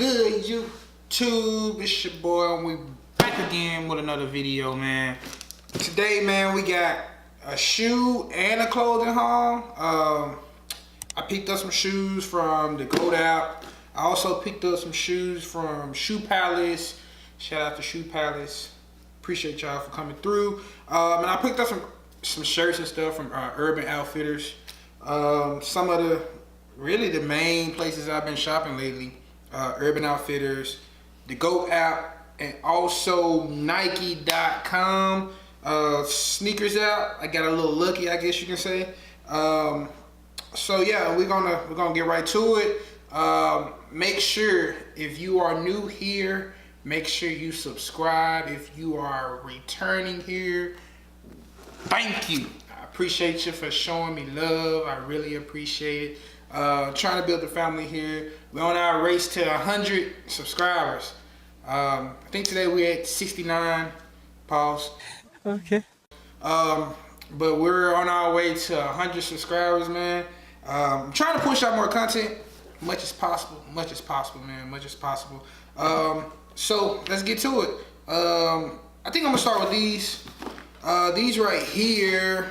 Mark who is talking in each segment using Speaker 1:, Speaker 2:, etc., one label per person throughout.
Speaker 1: good, YouTube? It's your boy, and we back again with another video, man. Today, man, we got a shoe and a clothing haul. I picked up some shoes from the GOAT app. I also picked up some shoes from Shoe Palace. Shout out to Shoe Palace. Appreciate y'all for coming through. And I picked up some shirts and stuff from Urban Outfitters. Some of the main places I've been shopping lately. Urban Outfitters, the GOAT app, and also Nike.com. Sneakers app. I got a little lucky, I guess you can say. So yeah, we're gonna get right to it. Make sure if you are new here, make sure you subscribe. If you are returning here, thank you. I appreciate you for showing me love. I really appreciate it. Trying to build a family here. We're on our race to 100 subscribers. I think today we're at 69. Pause.
Speaker 2: Okay.
Speaker 1: But we're on our way to 100 subscribers, man. I'm trying to push out more content, much as possible, man, much as possible. So let's get to it. I think I'm gonna start with these. These right here.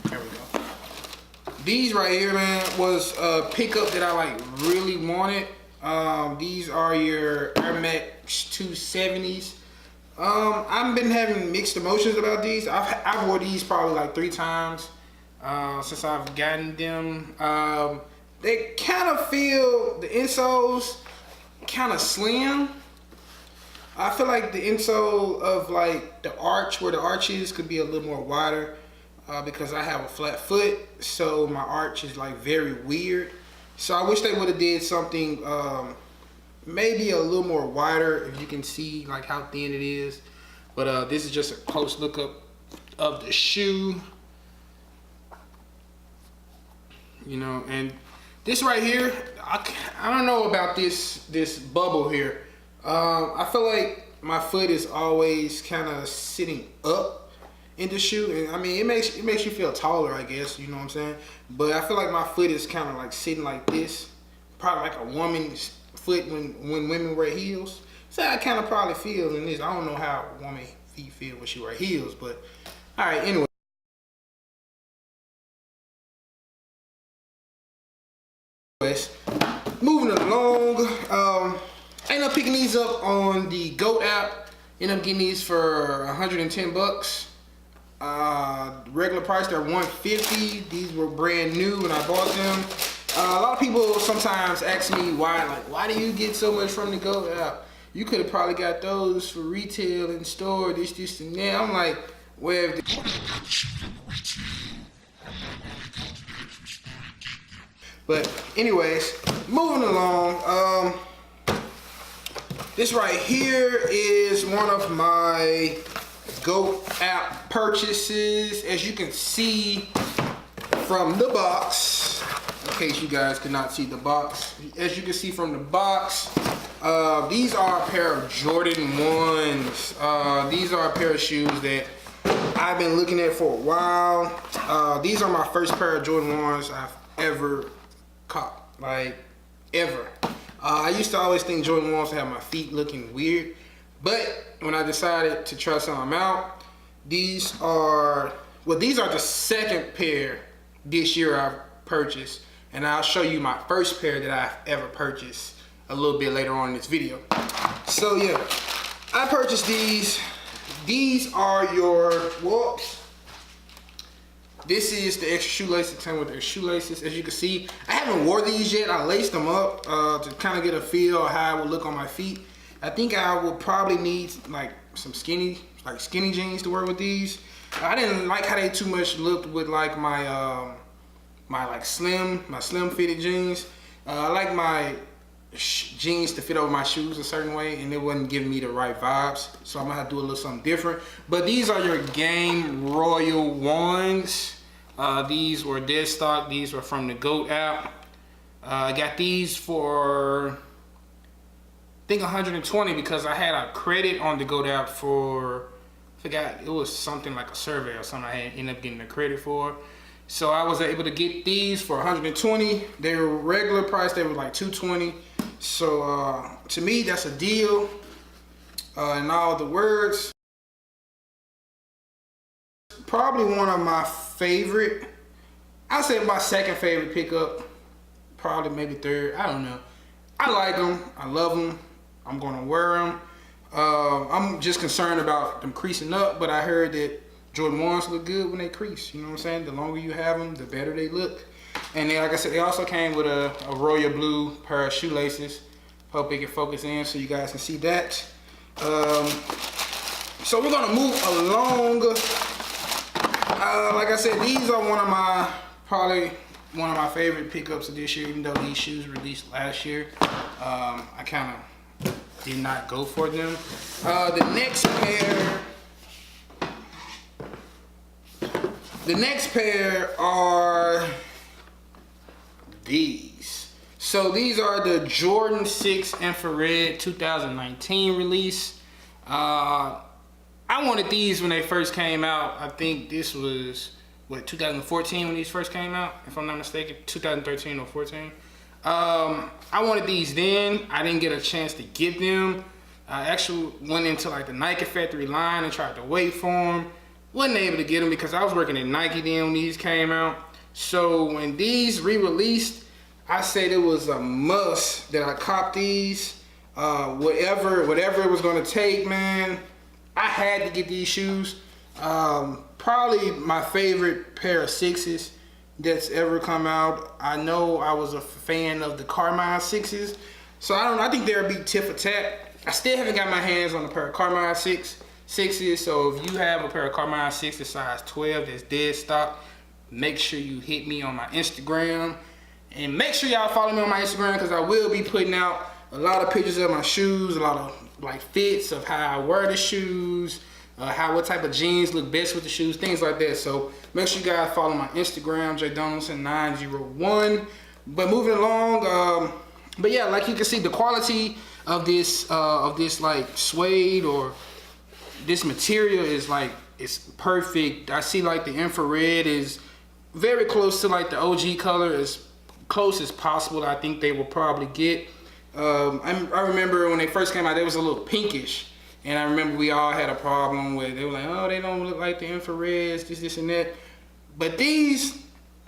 Speaker 1: There we go. These right here, man, was a pickup that I really wanted. These are your Air Max 270s. I've been having mixed emotions about these. I've wore these probably like 3 times since I've gotten them. They kind of feel, the insoles kind of slim. I feel like the insole of like the arch, where the arch is, could be a little more wider because I have a flat foot, so my arch is like very weird. So I wish they would have did something maybe a little more wider, if you can see like how thin it is. But this is just a close look up of the shoe. You know, and this right here, I don't know about this bubble here. I feel like my foot is always kind of sitting up in the shoe, and I mean it makes you feel taller, I guess, you know what I'm saying? But I feel like my foot is kind of like sitting like this, probably like a woman's foot when women wear heels. So I kind of probably feel in this. I don't know how woman feet feel when she wear heels, but all right, anyway. Moving along, I ended up picking these up on the GOAT app. Ended up getting these for 110 bucks. Regular price, they're 150. These were brand new when I bought them. A lot of people sometimes ask me why do you get so much from the GOAT app? You could have probably got those for retail in store, this and that. I'm like, well, but anyways, moving along. This right here is one of my GOAT app purchases. As you can see from the box, in case you guys could not see the box, as you can see from the box, these are a pair of Jordan 1s. These are a pair of shoes that I've been looking at for a while. These are my first pair of Jordan 1s I've ever caught, like ever. I used to always think Jordan 1s have my feet looking weird, but when I decided to try something out, these are the second pair this year I've purchased, and I'll show you my first pair that I've ever purchased a little bit later on in this video. So yeah, I purchased these. These are your whoops. This is the extra shoelaces, same with their shoelaces. As you can see, I haven't wore these yet. I laced them up to kind of get a feel of how it would look on my feet. I think I will probably need like some skinny jeans to wear with these. I didn't like how they too much looked with like my slim fitted jeans. I like my jeans to fit over my shoes a certain way, and it wasn't giving me the right vibes, so I'm gonna have to do a little something different. But these are your Game Royal ones. These were dead stock. These were from the GOAT app. I got these for I think 120 because I had a credit on the GOAT app for, I forgot, it was something like a survey or something I had ended up getting the credit for. So I was able to get these for 120. They were regular price, they were like 220. So to me, that's a deal. In all the words, probably one of my favorite, I'd say my second favorite pickup, probably maybe third, I don't know. I like them, I love them, I'm gonna wear them. I'm just concerned about them creasing up, but I heard that Jordan 1s look good when they crease, you know what I'm saying? The longer you have them, the better they look. And then, like I said, they also came with a royal blue pair of shoelaces. Hope it can focus in so you guys can see that. So we're gonna move along. Like I said, these are probably one of my favorite pickups of this year, even though these shoes released last year. I kind of did not go for them. The next pair are these. So these are the Jordan 6 Infrared 2019 release. I wanted these when they first came out. I think this was, what, 2014 when these first came out, if I'm not mistaken, 2013 or 14. I wanted these then. I didn't get a chance to get them. I actually went into like the Nike factory line and tried to wait for them. Wasn't able to get them because I was working at Nike then when these came out. So when these re-released, I said it was a must that I cop these. Whatever it was gonna take, man, I had to get these shoes. Probably my favorite pair of sixes that's ever come out. I know I was a fan of the Carmine sixes, so I think they'll be tit for tat. I still haven't got my hands on a pair of Carmine sixes, so if you have a pair of Carmine sixes size 12 that's dead stock, make sure you hit me on my Instagram, and make sure y'all follow me on my Instagram, because I will be putting out a lot of pictures of my shoes, a lot of like fits of how I wear the shoes, what type of jeans look best with the shoes, things like that. So make sure you guys follow my Instagram, JDonaldson901. But moving along, but yeah, like you can see, the quality of this like suede or this material is like, it's perfect. I see like the infrared is very close to like the OG color, as close as possible I think they will probably get. I remember when they first came out, they was a little pinkish, and I remember we all had a problem with, they were like, oh, they don't look like the infrareds, this and that. But these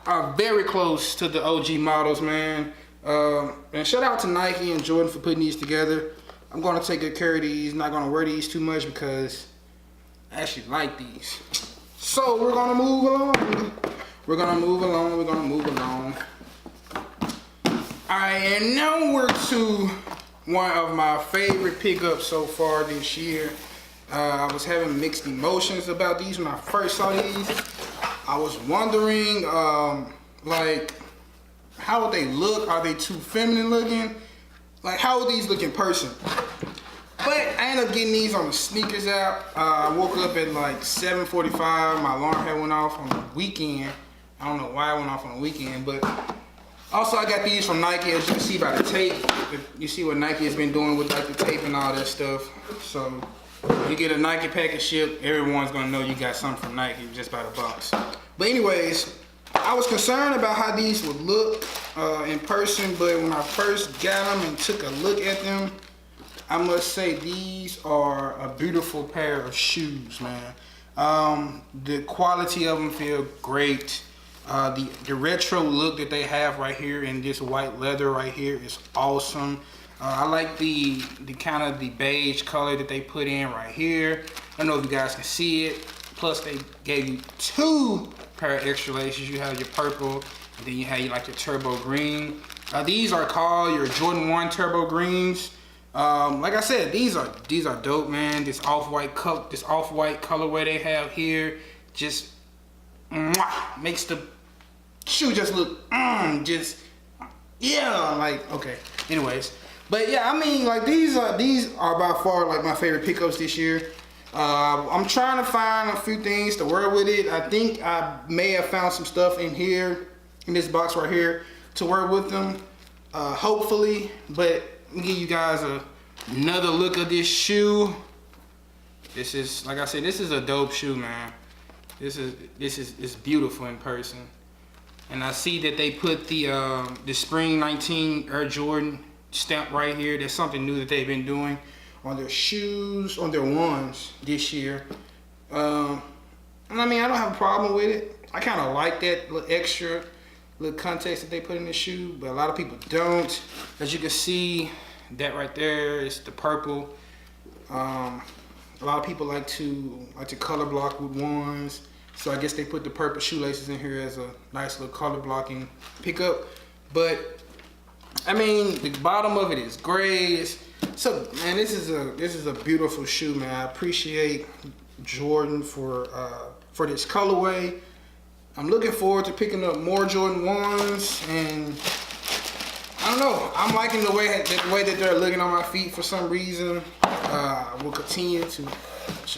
Speaker 1: are very close to the OG models, man. And shout out to Nike and Jordan for putting these together. I'm gonna take good care of these, not gonna wear these too much because I actually like these. So we're gonna move along. Alright, and now we're to one of my favorite pickups so far this year. I was having mixed emotions about these when I first saw these. I was wondering, like, how would they look? Are they too feminine looking? Like, how would these look in person? But I ended up getting these on the sneakers app. I woke up at like 7:45. My alarm had went off on the weekend. I don't know why it went off on the weekend, but also I got these from Nike, as you can see by the tape. You see what Nike has been doing with like the tape and all that stuff. So you get a Nike package ship, everyone's gonna know you got something from Nike just by the box. But anyways, I was concerned about how these would look in person, but when I first got them and took a look at them, I must say these are a beautiful pair of shoes, man. The quality of them feel great. The retro look that they have right here in this white leather right here is awesome. I like the kind of the beige color that they put in right here. I don't know if you guys can see it. Plus they gave you two pair of extra laces. You have your purple, and then you have like your turbo green. These are called your Jordan 1 turbo greens. Like I said, these are dope, man. This off-white colorway they have here just makes the shoe just look yeah, like, okay. Anyways, but yeah, I mean, like these are by far like my favorite pickups this year. I'm trying to find a few things to wear with it. I think I may have found some stuff in here, in this box right here, to wear with them, hopefully. But let me give you guys another look of this shoe. This is, like I said, this is a dope shoe, man. It's beautiful in person. And I see that they put the Spring 19 Air Jordan stamp right here. That's something new that they've been doing on their shoes, on their ones this year. And I mean, I don't have a problem with it. I kind of like that little extra little context that they put in the shoe, but a lot of people don't. As you can see, that right there is the purple. A lot of people like to color block with ones, so I guess they put the purple shoelaces in here as a nice little color blocking pickup. But I mean, the bottom of it is gray. So man, this is a beautiful shoe, man. I appreciate Jordan for this colorway. I'm looking forward to picking up more Jordan 1s, and I don't know, I'm liking the way that they're looking on my feet for some reason. We'll continue to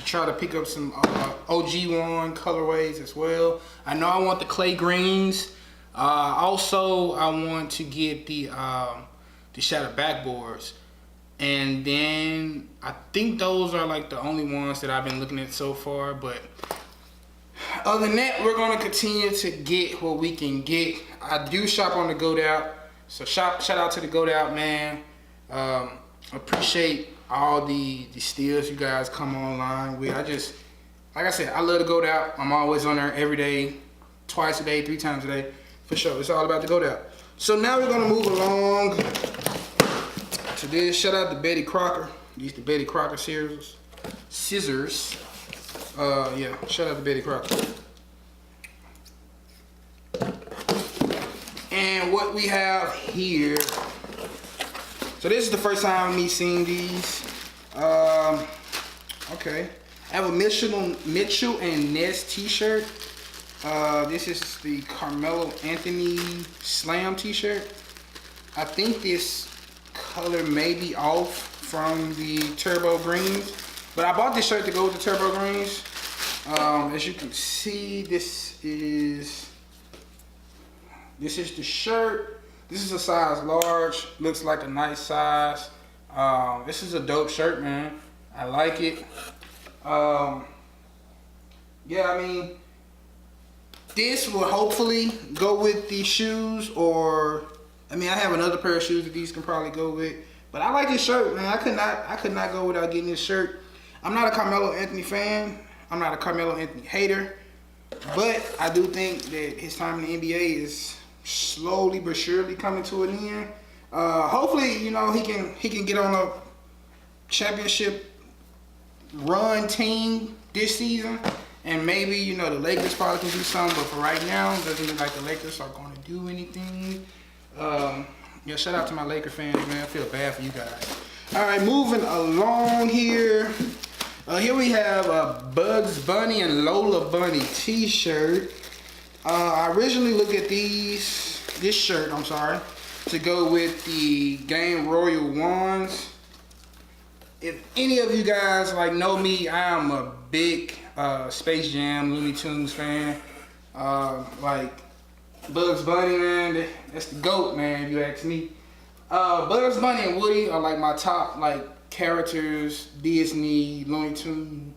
Speaker 1: try to pick up some OG1 colorways as well. I know I want the clay greens. Also, I want to get the shadow backboards. And then I think those are like the only ones that I've been looking at so far. But other than that, we're gonna continue to get what we can get. I do shop on the Goat Out, so shout out to the Goat Out, man. Appreciate all the steals you guys come online with. Like I said, I love the Goat Out. I'm always on there every day, twice a day, 3 times a day, for sure. It's all about the Goat Out. So now we're gonna move along to this. Shout out to Betty Crocker. These the Betty Crocker scissors. Yeah, shout out to Betty Crocker. And what we have here, so this is the first time me seeing these. Okay, I have a Mitchell and Ness t-shirt. This is the Carmelo Anthony Slam t-shirt. I think this color may be off from the Turbo Greens, but I bought this shirt to go with the Turbo Greens. As you can see, this is the shirt. This is a size large. Looks like a nice size. This is a dope shirt, man. I like it. Yeah, I mean, this will hopefully go with the shoes, or I mean, I have another pair of shoes that these can probably go with. But I like this shirt, man. I could not go without getting this shirt. I'm not a Carmelo Anthony fan. I'm not a Carmelo Anthony hater. But I do think that his time in the NBA is slowly but surely coming to an end. Hopefully, you know, he can get on a championship run team this season, and maybe, you know, the Lakers probably can do something. But for right now, it doesn't look like the Lakers are going to do anything. Yeah, shout out to my Laker fans, man. I feel bad for you guys. All right, moving along here. Here we have a Bugs Bunny and Lola Bunny t-shirt. I originally looked at this shirt, to go with the Game Royal ones. If any of you guys know me, I am a big Space Jam, Looney Tunes fan. Like Bugs Bunny, man, that's the GOAT, man, if you ask me. Bugs Bunny and Woody are like my top characters, Disney, Looney Tunes,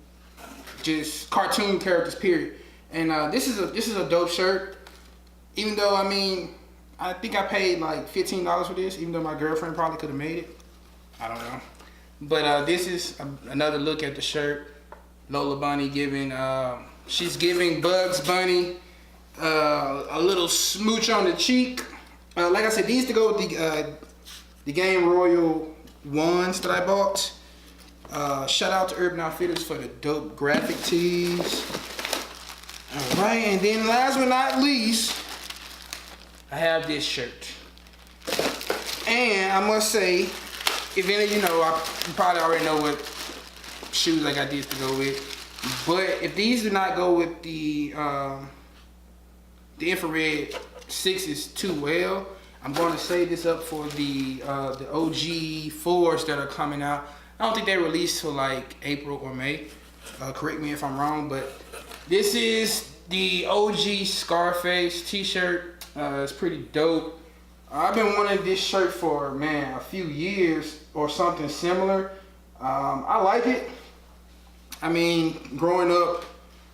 Speaker 1: just cartoon characters, period. And this is a dope shirt. Even though, I mean, I think I paid like $15 for this, even though my girlfriend probably could have made it. I don't know. But this is another look at the shirt. Lola Bunny she's giving Bugs Bunny a little smooch on the cheek. Like I said, these to go with the Game Royal ones that I bought. Shout out to Urban Outfitters for the dope graphic tees. All right, and then last but not least, I have this shirt. And I must say, if any of you know, you probably already know what shoes I got these to go with. But if these do not go with the infrared 6s too well, I'm going to save this up for the OG 4s that are coming out. I don't think they release till like April or May. Correct me if I'm wrong, but this is the OG Scarface t-shirt. It's pretty dope. I've been wanting this shirt for, man, a few years or something similar. I like it. I mean, growing up,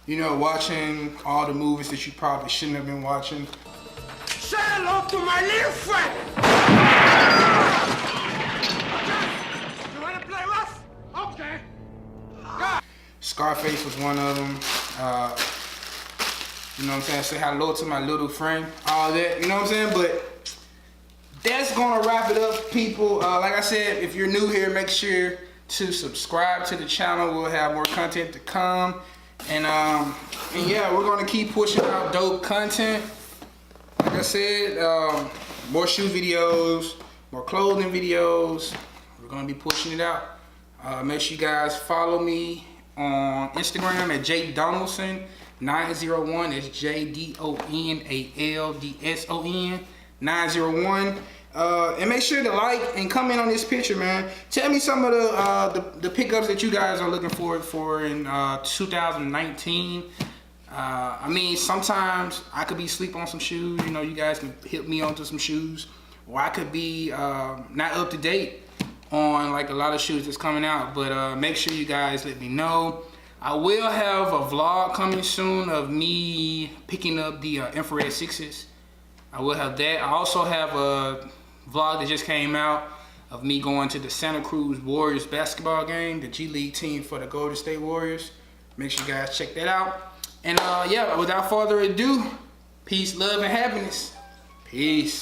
Speaker 1: you know, watching all the movies that you probably shouldn't have been watching.
Speaker 2: Say hello to my little friend. You wanna play rough? Okay.
Speaker 1: Scarface was one of them. You know what I'm saying? Say hello to my little friend. All that. You know what I'm saying? But that's gonna wrap it up, people. Like I said, if you're new here, make sure to subscribe to the channel. We'll have more content to come. And yeah, we're gonna keep pushing out dope content. Like I said, more shoe videos, more clothing videos. We're gonna be pushing it out. Make sure you guys follow me on Instagram at JDonaldson901. That's JDonaldson 901. And make sure to like and comment on this picture, man. Tell me some of the pickups that you guys are looking forward for in 2019. I mean, sometimes I could be asleep on some shoes. You know, you guys can hit me onto some shoes, or I could be not up to date on like a lot of shoes that's coming out. But make sure you guys let me know. I will have a vlog coming soon of me picking up the infrared 6s. I will have that. I also have a vlog that just came out of me going to the Santa Cruz Warriors basketball game, the G League team for the Golden State Warriors. Make sure you guys check that out. And yeah, without further ado, peace, love, and happiness. Peace.